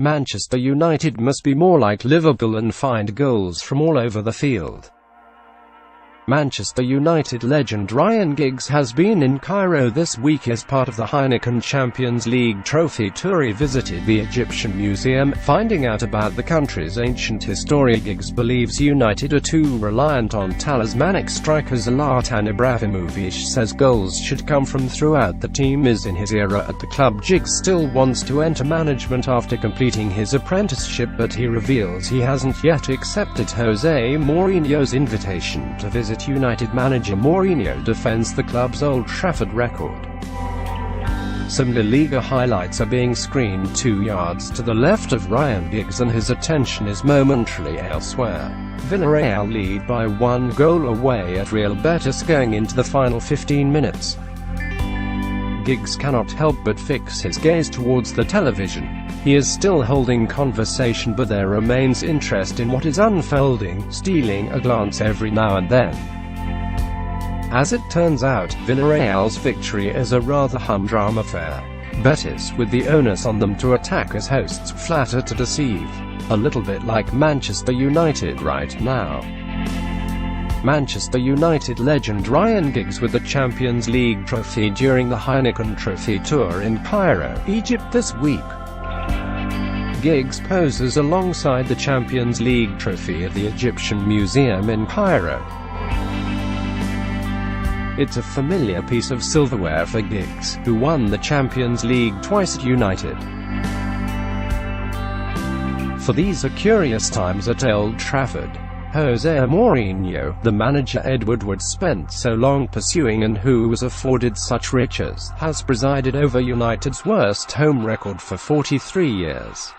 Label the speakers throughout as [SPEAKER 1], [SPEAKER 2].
[SPEAKER 1] Manchester United must be more like Liverpool and find goals from all over the field. Manchester United legend Ryan Giggs has been in Cairo this week as part of the Heineken Champions League trophy tour. He visited the Egyptian Museum, finding out about the country's ancient history. Giggs believes United are too reliant on talismanic striker Zlatan IbrahimovicHe says goals should come from throughout the team. Is in his era at the club. Giggs still wants to enter management after completing his apprenticeship, but he reveals he hasn't yet accepted Jose Mourinho's invitation to visit United. Manager Mourinho defends the club's Old Trafford record. Some La Liga highlights are being screened 2 yards to the left of Ryan Giggs, and his attention is momentarily elsewhere. Villarreal lead by 1 goal away at Real Betis going into the final 15 minutes. Giggs cannot help but fix his gaze towards the television. He is still holding conversation, but there remains interest in what is unfolding, stealing a glance every now and then. As it turns out, Villarreal's victory is a rather humdrum affair. Betis, with the onus on them to attack as hosts, flatter to deceive. A little bit like Manchester United right now. Manchester United legend Ryan Giggs with the Champions League trophy during the Heineken Trophy Tour in Cairo, Egypt this week. Giggs poses alongside the Champions League trophy at the Egyptian Museum in Cairo. It's a familiar piece of silverware for Giggs, who won the Champions League twice at United. For these are curious times at Old Trafford. Jose Mourinho, the manager Woodward spent so long pursuing and who was afforded such riches, has presided over United's worst home record for 43 years.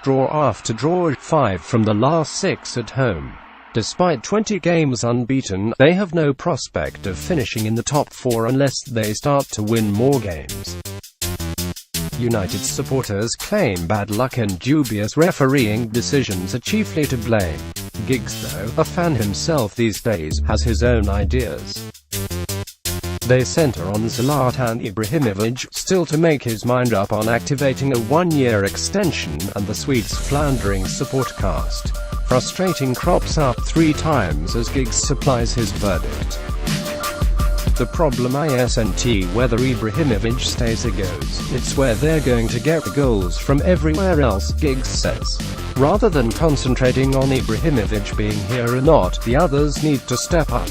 [SPEAKER 1] Draw after draw, 5 from the last 6 at home. Despite 20 games unbeaten, they have no prospect of finishing in the top 4 unless they start to win more games. United supporters claim bad luck and dubious refereeing decisions are chiefly to blame. Giggs, though a fan himself these days, has his own ideas. They center on Zlatan Ibrahimovic, still to make his mind up on activating a 1-year extension, and the Swedes' floundering support cast. Frustrating crops up 3 times as Giggs supplies his verdict. The problem isn't whether Ibrahimovic stays or goes, it's where they're going to get the goals from everywhere else, Giggs says. Rather than concentrating on Ibrahimovic being here or not, the others need to step up.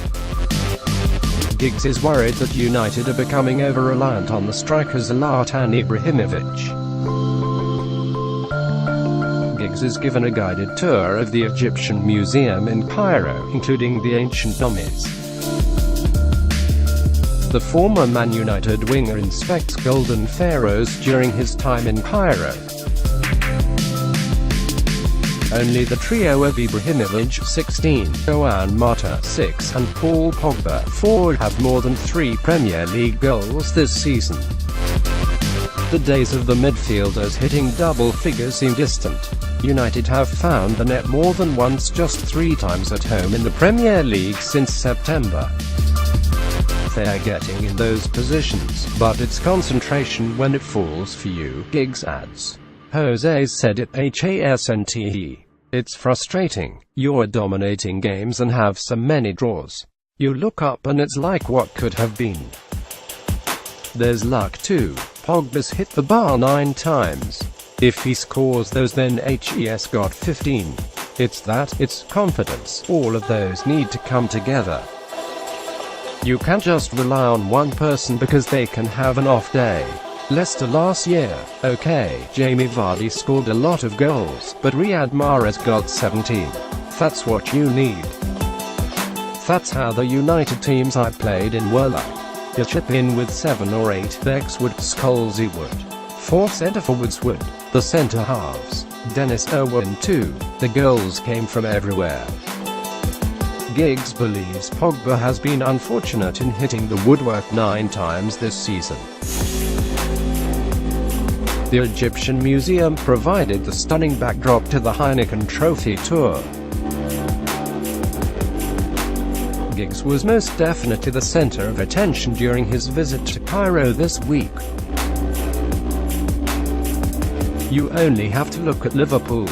[SPEAKER 1] Giggs is worried that United are becoming over-reliant on the striker Zlatan Ibrahimovic. Giggs is given a guided tour of the Egyptian Museum in Cairo, including the ancient mummies. The former Man United winger inspects golden pharaohs during his time in Cairo. Only the trio of Ibrahimovic 16, Juan Mata 6, and Paul Pogba 4 have more than 3 Premier League goals this season. The days of the midfielders hitting double figures seem distant. United have found the net more than once, just 3 times at home in the Premier League since September. They're getting in those positions, but it's concentration when it falls for you, Giggs adds. Jose said it hasn't. It's frustrating. You're dominating games and have so many draws. You look up and it's like what could have been. There's luck too. Pogba's hit the bar 9 times. If he scores those, then he's got 15. It's that, it's confidence. All of those need to come together. You can't just rely on one person because they can have an off day. Leicester last year, okay, Jamie Vardy scored a lot of goals, but Riyad Mahrez got 17. That's what you need. That's how the United teams I played in were like. You chip in with 7 or 8 backs would, Scholesy would. 4 centre-forwards would. The centre-halves. Dennis Irwin too. The goals came from everywhere. Giggs believes Pogba has been unfortunate in hitting the woodwork 9 times this season. The Egyptian Museum provided the stunning backdrop to the Heineken Trophy Tour. Giggs was most definitely the center of attention during his visit to Cairo this week. You only have to look at Liverpool.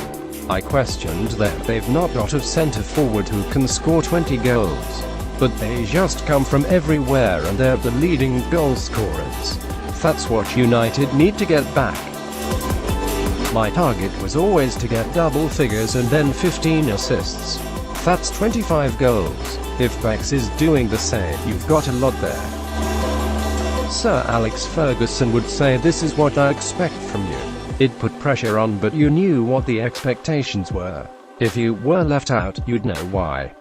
[SPEAKER 1] I questioned them. They've not got a centre-forward who can score 20 goals. But they just come from everywhere and they're the leading goal scorers. That's what United need to get back. My target was always to get double figures and then 15 assists. That's 25 goals. If Bex is doing the same, you've got a lot there. Sir Alex Ferguson would say, this is what I expect from you. It put pressure on, but you knew what the expectations were. If you were left out, you'd know why.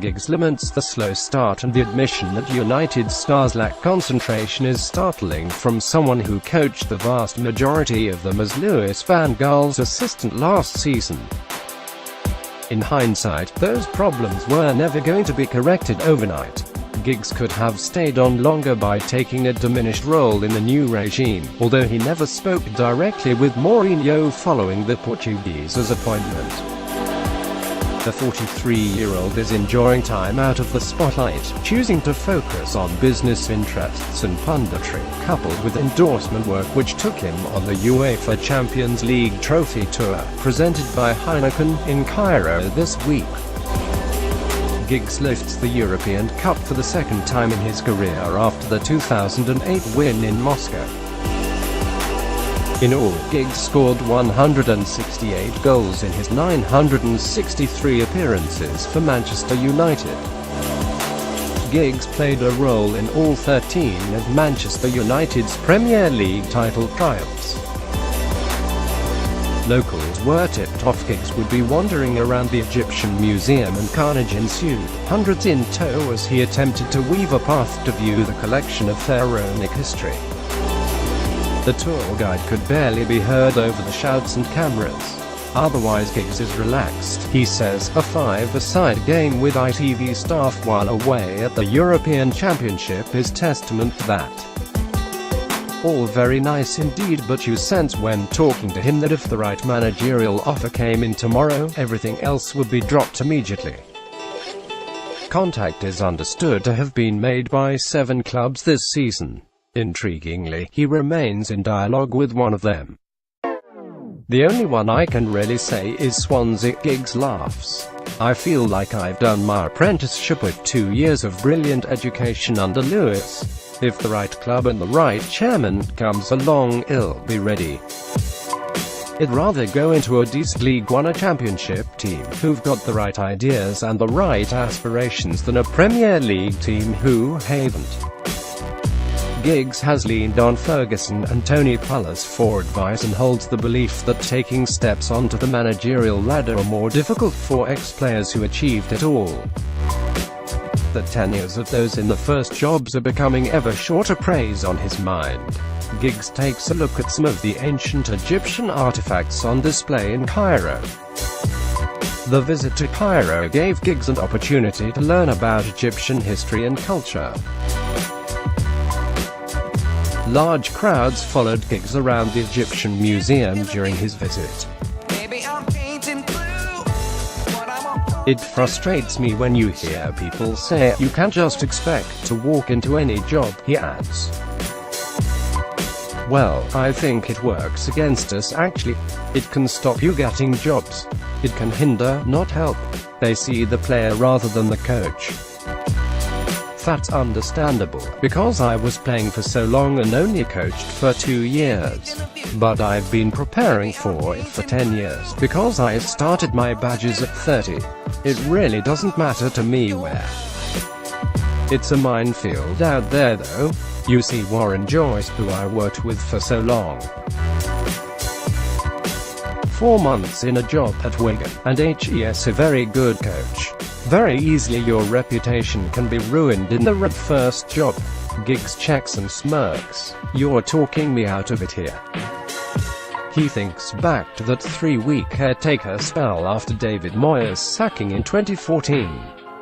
[SPEAKER 1] Giggs laments the slow start, and the admission that United stars lack concentration is startling from someone who coached the vast majority of them as Louis van Gaal's assistant last season. In hindsight, those problems were never going to be corrected overnight. Giggs could have stayed on longer by taking a diminished role in the new regime, although he never spoke directly with Mourinho following the Portuguese's appointment. The 43-year-old is enjoying time out of the spotlight, choosing to focus on business interests and punditry, coupled with endorsement work which took him on the UEFA Champions League trophy tour, presented by Heineken in Cairo this week. Giggs lifts the European Cup for the second time in his career after the 2008 win in Moscow. In all, Giggs scored 168 goals in his 963 appearances for Manchester United. Giggs played a role in all 13 of Manchester United's Premier League title triumphs. Locals were tipped off Giggs would be wandering around the Egyptian Museum, and carnage ensued, hundreds in tow, as he attempted to weave a path to view the collection of pharaonic history. The tour guide could barely be heard over the shouts and cameras. Otherwise Giggs is relaxed, he says. A five-a-side game with ITV staff while away at the European Championship is testament to that. All very nice indeed, but you sense when talking to him that if the right managerial offer came in tomorrow, everything else would be dropped immediately. Contact is understood to have been made by 7 clubs this season. Intriguingly, he remains in dialogue with one of them. The only one I can really say is Swansea. Giggs laughs. I feel like I've done my apprenticeship with 2 years of brilliant education under Louis. If the right club and the right chairman comes along, he'll be ready. I'd rather go into a decent League One or Championship team who've got the right ideas and the right aspirations than a Premier League team who haven't. Giggs has leaned on Ferguson and Tony Pulis for advice and holds the belief that taking steps onto the managerial ladder are more difficult for ex-players who achieved it all. The tenures of those in the first jobs are becoming ever shorter. Praise on his mind. Giggs takes a look at some of the ancient Egyptian artifacts on display in Cairo. The visit to Cairo gave Giggs an opportunity to learn about Egyptian history and culture. Large crowds followed Giggs around the Egyptian Museum during his visit. It frustrates me when you hear people say, you can't just expect to walk into any job, he adds. Well, I think it works against us actually. It can stop you getting jobs. It can hinder, not help. They see the player rather than the coach. That's understandable, because I was playing for so long and only coached for 2 years. But I've been preparing for it for 10 years, because I started my badges at 30. It really doesn't matter to me where. It's a minefield out there though. You see Warren Joyce, who I worked with for so long. 4 months in a job at Wigan, and HES a very good coach. Very easily your reputation can be ruined in the first job. Giggs checks and smirks. You're talking me out of it here. He thinks back to that 3-week caretaker spell after David Moyes' sacking in 2014.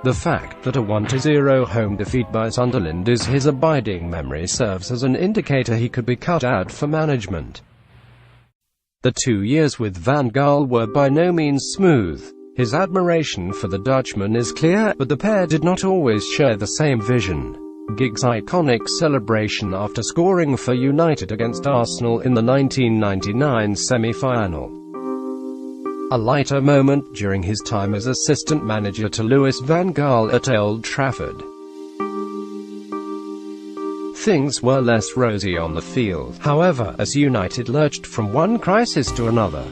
[SPEAKER 1] The fact that a 1-0 home defeat by Sunderland is his abiding memory serves as an indicator he could be cut out for management. The 2 years with Van Gaal were by no means smooth. His admiration for the Dutchman is clear, but the pair did not always share the same vision. Giggs' iconic celebration after scoring for United against Arsenal in the 1999 semi-final. A lighter moment during his time as assistant manager to Louis van Gaal at Old Trafford. Things were less rosy on the field, however, as United lurched from one crisis to another.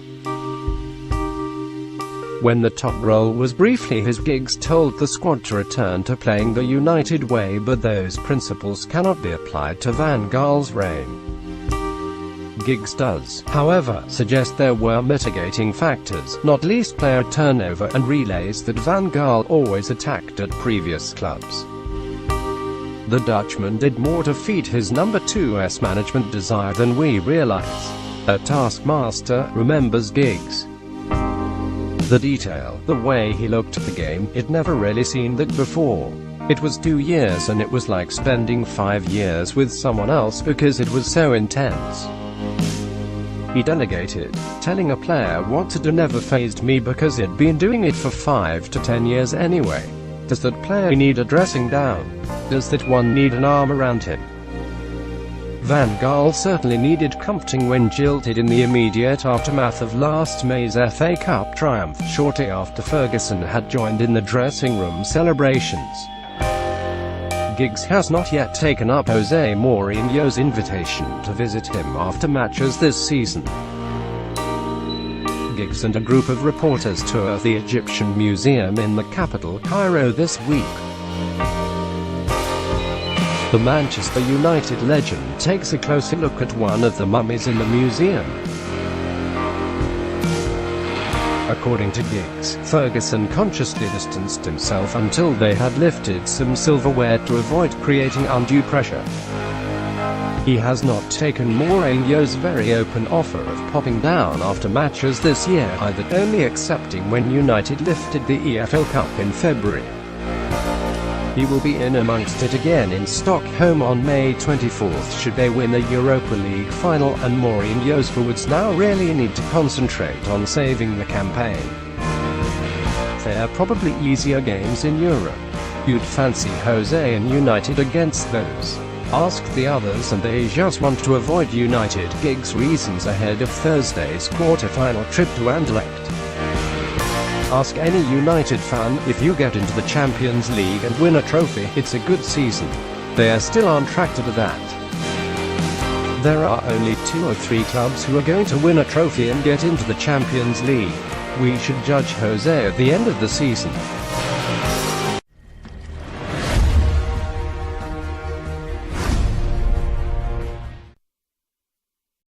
[SPEAKER 1] When the top role was briefly his, Giggs told the squad to return to playing the United way, but those principles cannot be applied to Van Gaal's reign. Giggs does, however, suggest there were mitigating factors, not least player turnover, and relays that Van Gaal always attacked at previous clubs. The Dutchman did more to feed his number 2's management desire than we realize. A taskmaster, remembers Giggs. The detail, the way he looked at the game, it never really seen that before. It was 2 years and it was like spending 5 years with someone else because it was so intense. He delegated. Telling a player what to do never fazed me because he'd been doing it for 5 to 10 years anyway. Does that player need a dressing down? Does that one need an arm around him? Van Gaal certainly needed comforting when jilted in the immediate aftermath of last May's FA Cup triumph, shortly after Ferguson had joined in the dressing room celebrations. Giggs has not yet taken up Jose Mourinho's invitation to visit him after matches this season. Giggs and a group of reporters tour the Egyptian Museum in the capital, Cairo, this week. The Manchester United legend takes a closer look at one of the mummies in the museum. According to Giggs, Ferguson consciously distanced himself until they had lifted some silverware to avoid creating undue pressure. He has not taken Mourinho's very open offer of popping down after matches this year, either, only accepting when United lifted the EFL Cup in February. He will be in amongst it again in Stockholm on May 24th should they win the Europa League final, and Mourinho's forwards now really need to concentrate on saving the campaign. There are probably easier games in Europe. You'd fancy Jose and United against those. Ask the others and they just want to avoid United. Giggs reasons ahead of Thursday's quarter-final trip to Anderlecht. Ask any United fan, if you get into the Champions League and win a trophy, it's a good season. They are still on track to do that. There are only 2 or 3 clubs who are going to win a trophy and get into the Champions League. We should judge Jose at the end of the season.